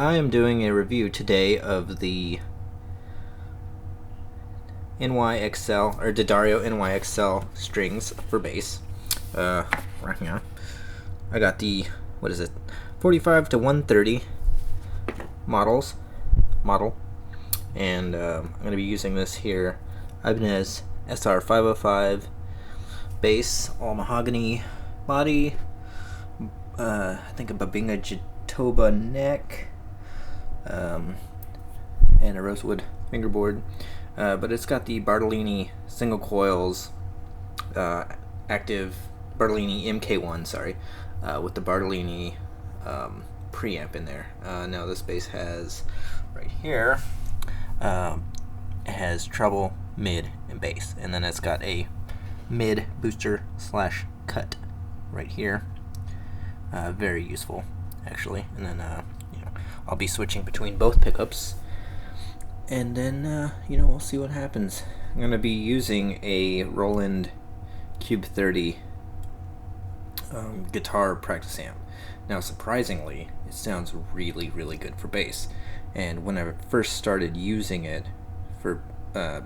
I am doing a review today of the NYXL or D'Adarrio NYXL strings for bass. Right here. I got the 45 to 130 model, and I'm going to be using this here Ibanez SR505 bass, all mahogany body. I think a Babinga Jitoba neck, and a rosewood fingerboard. But it's got the Bartolini single coils, active Bartolini MK1, with the Bartolini preamp in there. Now this bass has right here, it has treble, mid, and bass, and then it's got a mid booster slash cut right here. Very useful, actually. And then I'll be switching between both pickups, and then we'll see what happens. I'm going to be using a Roland Cube 30 guitar practice amp. Now, surprisingly, it sounds really, really good for bass. And when I first started using it for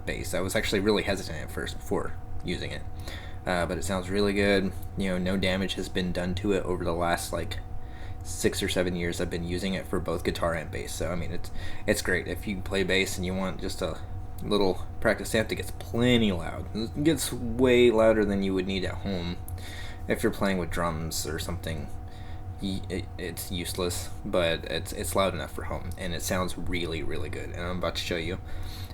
bass, I was actually really hesitant at first before using it. But it sounds really good. No damage has been done to it over the last 6 or 7 years I've been using it for both guitar and bass. So I mean, it's great if you play bass and you want just a little practice amp that gets plenty loud. It gets way louder than you would need at home. If you're playing with drums or something, it's useless, but it's loud enough for home, and it sounds really, really good. And I'm about to show you.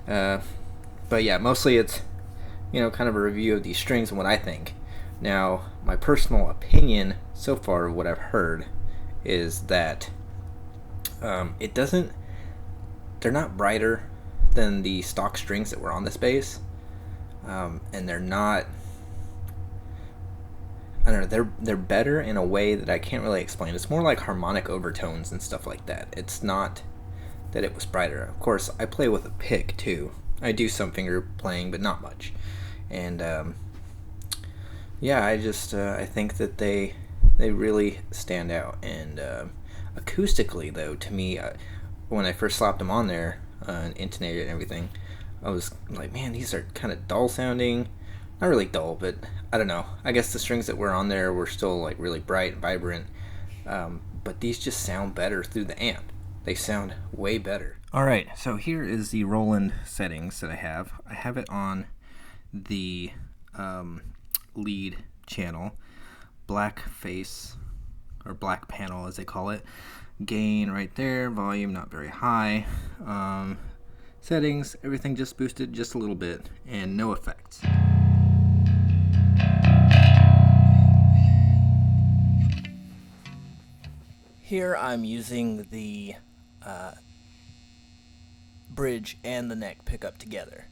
But yeah, mostly it's kind of a review of these strings and what I think. Now, my personal opinion so far of what I've heard is that they're not brighter than the stock strings that were on this bass, and they're not, I don't know, they're better in a way that I can't really explain. It's more like harmonic overtones and stuff like that. It's not that it was brighter. Of course, I play with a pick too. I do some finger playing, but not much. And I think that they really stand out. And acoustically, though, to me, when I first slapped them on there and intonated and everything, I was like, man, these are kind of dull sounding. Not really dull, but I don't know. I guess the strings that were on there were still really bright and vibrant. But these just sound better through the amp. They sound way better. Alright, so here is the Roland settings that I have. I have it on the lead channel, black face, or black panel as they call it. Gain right there, volume not very high. Settings, everything just boosted just a little bit, and no effects. Here I'm using the bridge and the neck pickup together.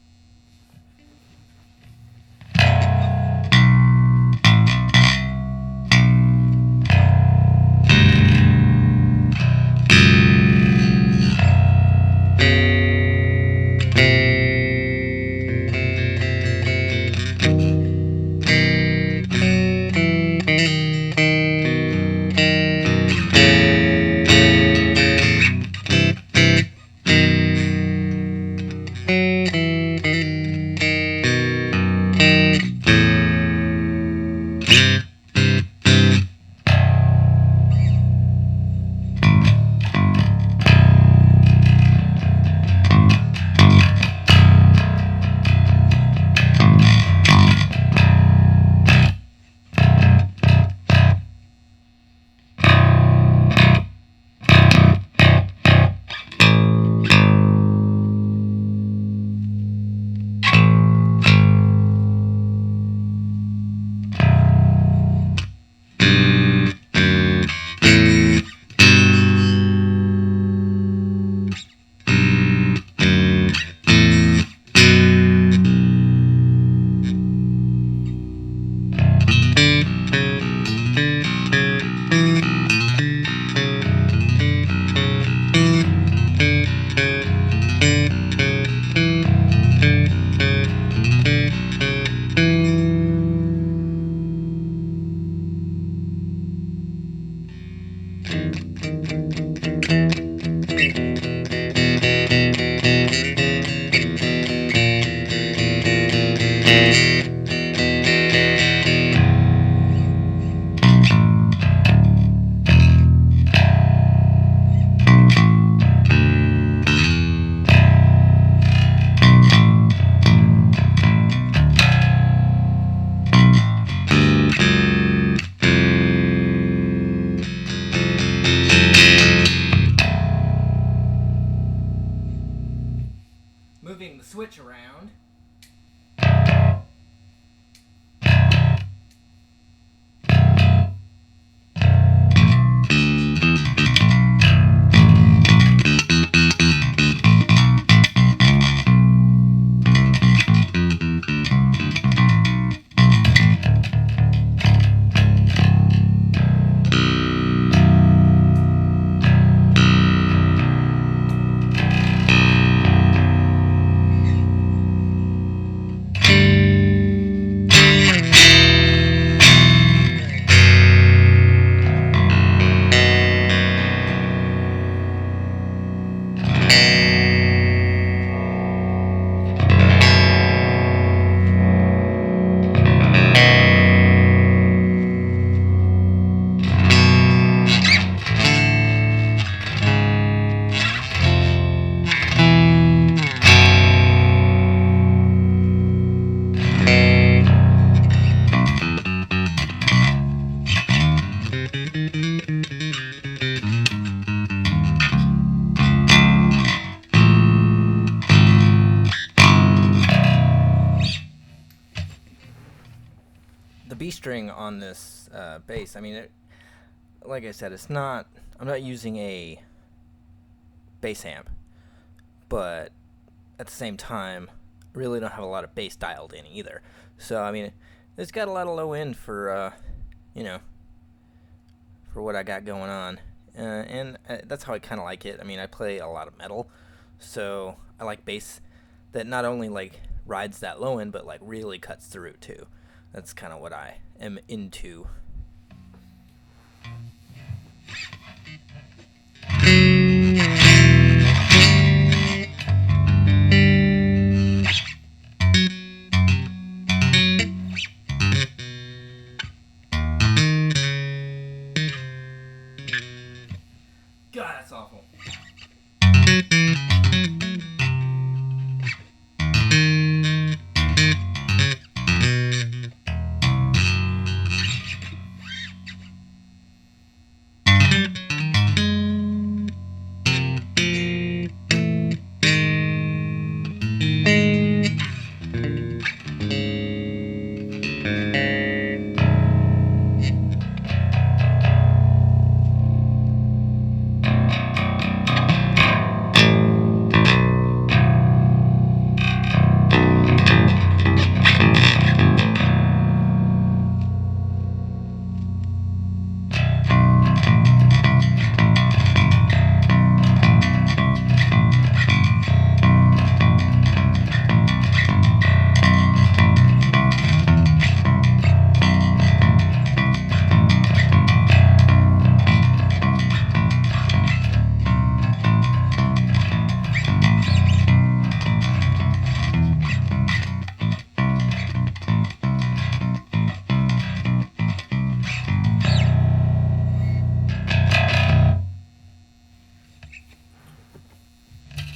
Moving the switch around. The B string on this bass, I mean, like I said, I'm not using a bass amp, but at the same time, I really don't have a lot of bass dialed in either. So, I mean, it's got a lot of low end for, for what I got going on. And that's how I kind of like it. I mean, I play a lot of metal, so I like bass that not only, like, rides that low end, but, like, really cuts through, too. That's kind of what I am into. God, that's awful.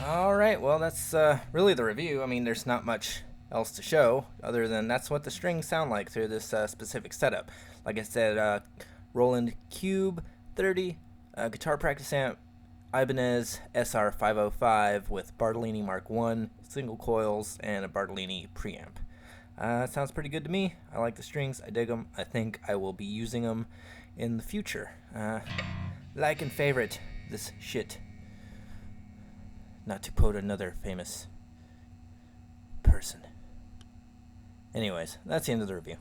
Alright, well, that's really the review. I mean, there's not much else to show other than that's what the strings sound like through this specific setup. Like I said, Roland Cube 30, guitar practice amp, Ibanez SR505 with Bartolini Mark I, single coils, and a Bartolini preamp. Sounds pretty good to me. I like the strings. I dig them. I think I will be using them in the future. Like and favorite this shit. Not to quote another famous person. Anyways, that's the end of the review.